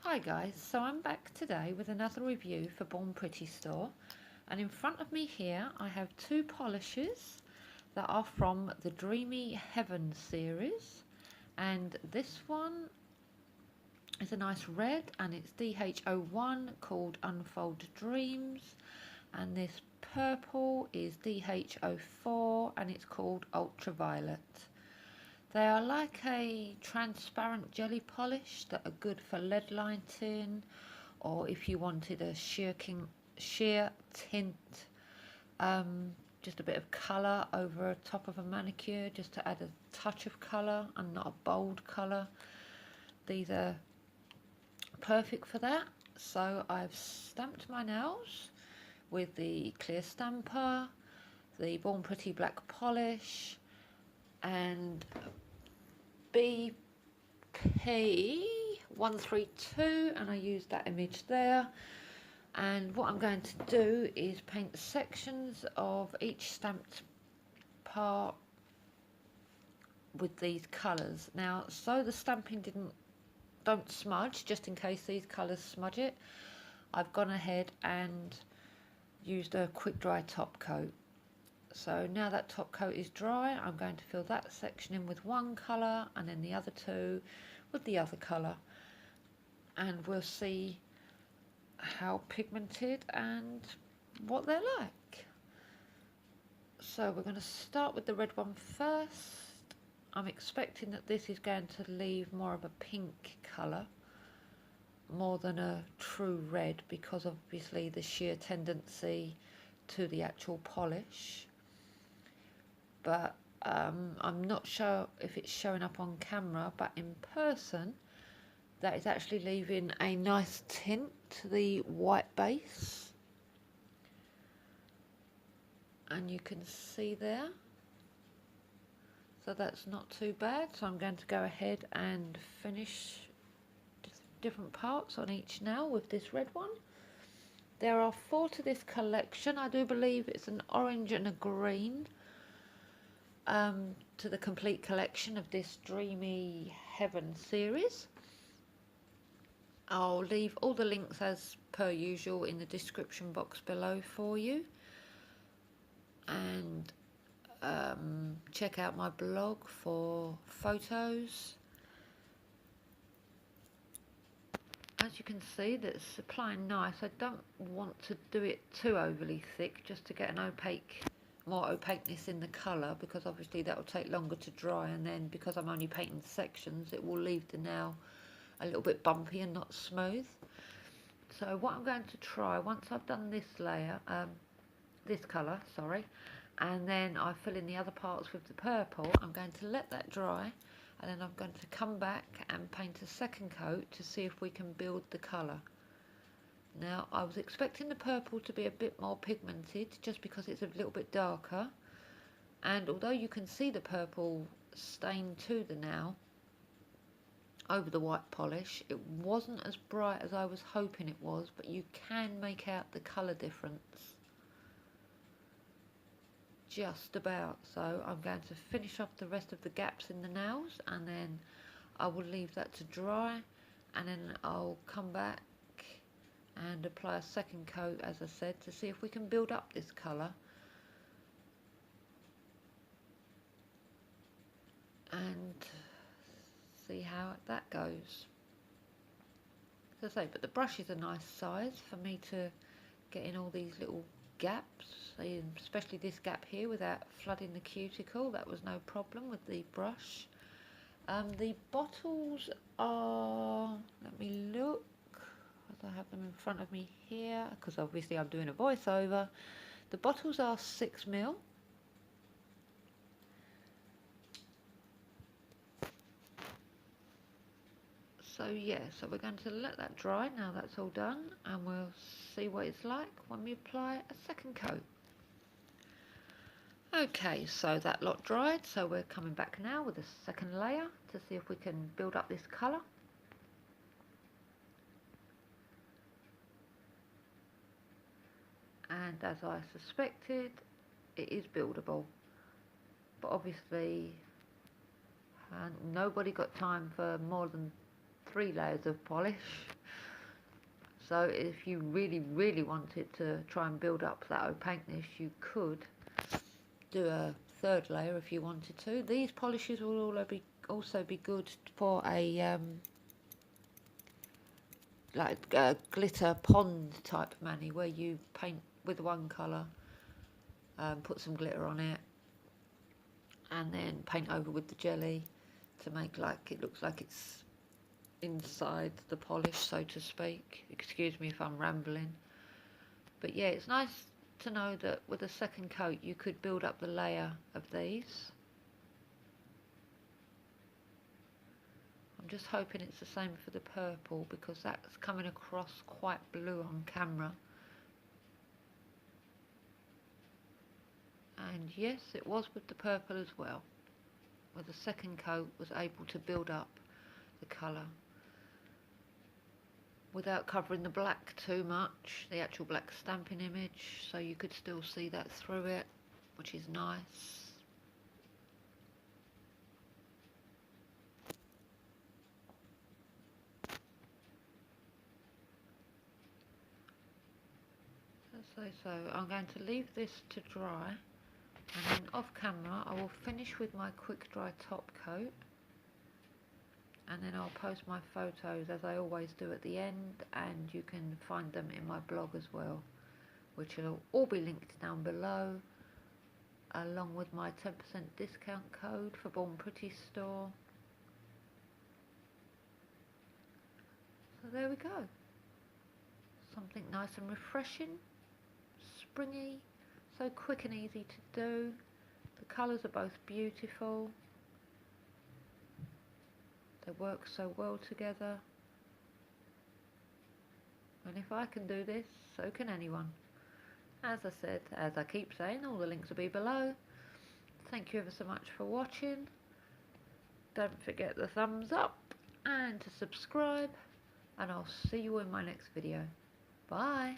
Hi guys, so I'm back today with another review for Born Pretty Store, and in front of me here I have two polishes that are from the Dreamy Heaven series, and this one is a nice red and it's DH01 called Unfold Dreams, and this purple is DH04 and it's called Ultra Violet. They are like a transparent jelly polish that are good for lead lighting, or if you wanted a sheer tint, just a bit of colour over top of a manicure, just to add a touch of colour and not a bold colour. These are perfect for that. So I've stamped my nails with the clear stamper, the Born Pretty black polish, and BP132, and I used that image there. And what I'm going to do is paint sections of each stamped part with these colours. Now, so the stamping don't smudge, just in case these colours smudge it, I've gone ahead and used a quick dry top coat. So now that top coat is dry, I'm going to fill that section in with one colour and then the other two with the other colour, and we'll see how pigmented and what they're like. So we're going to start with the red one first. I'm expecting that this is going to leave more of a pink colour more than a true red, because obviously the sheer tendency to the actual polish. But I'm not sure if it's showing up on camera, but in person that is actually leaving a nice tint to the white base, and you can see there, so that's not too bad. So I'm going to go ahead and finish different parts on each nail with this red one. There are 4 to this collection. I do believe it's an orange and a green to the complete collection of this Dreamy Heaven series. I'll leave all the links as per usual in the description box below for you, and check out my blog for photos. As you can see, that's applying nice. I don't want to do it too overly thick, just to get an more opaqueness in the colour, because obviously that will take longer to dry, and then because I'm only painting sections, it will leave the nail a little bit bumpy and not smooth. So what I'm going to try, once I've done this layer, this colour, sorry, and then I fill in the other parts with the purple, I'm going to let that dry, and then I'm going to come back and paint a second coat to see if we can build the colour. Now, I was expecting the purple to be a bit more pigmented, just because it's a little bit darker, and although you can see the purple stain to the nail over the white polish, it wasn't as bright as I was hoping it was, but you can make out the colour difference just about. So I'm going to finish off the rest of the gaps in the nails, and then I will leave that to dry, and then I'll come back and apply a second coat, as I said, to see if we can build up this colour and see how that goes. As I say, but the brush is a nice size for me to get in all these little gaps, especially this gap here, without flooding the cuticle. That was no problem with the brush. The bottles are, let me look, I have them in front of me here, because obviously I'm doing a voiceover. The bottles are 6ml. So yeah, so we're going to let that dry now that's all done, and we'll see what it's like when we apply a second coat. Okay, so that lot dried, so we're coming back now with a second layer to see if we can build up this colour. And as I suspected, it is buildable, but obviously nobody got time for more than 3 layers of polish. So if you really wanted to try and build up that opaqueness, you could do a 3rd layer if you wanted to. These polishes will also be good for a like a glitter pond type mani, where you paint with one colour, put some glitter on it, and then paint over with the jelly to make like it looks like it's inside the polish, so to speak. Excuse me if I'm rambling, but yeah, it's nice to know that with a 2nd coat you could build up the layer of these. I'm just hoping it's the same for the purple, because that's coming across quite blue on camera. And yes, it was with the purple as well. With the 2nd coat, was able to build up the colour without covering the black too much, the actual black stamping image, so you could still see that through it, which is nice. So I'm going to leave this to dry, and then off camera I will finish with my quick dry top coat, and then I'll post my photos as I always do at the end, and you can find them in my blog as well, which will all be linked down below, along with my 10% discount code for Born Pretty store. So there we go, something nice and refreshing, springy, so quick and easy to do. The colours are both beautiful, they work so well together, and if I can do this, so can anyone. As I said, as I keep saying, all the links will be below. Thank you ever so much for watching. Don't forget the thumbs up and to subscribe, and I'll see you in my next video. Bye.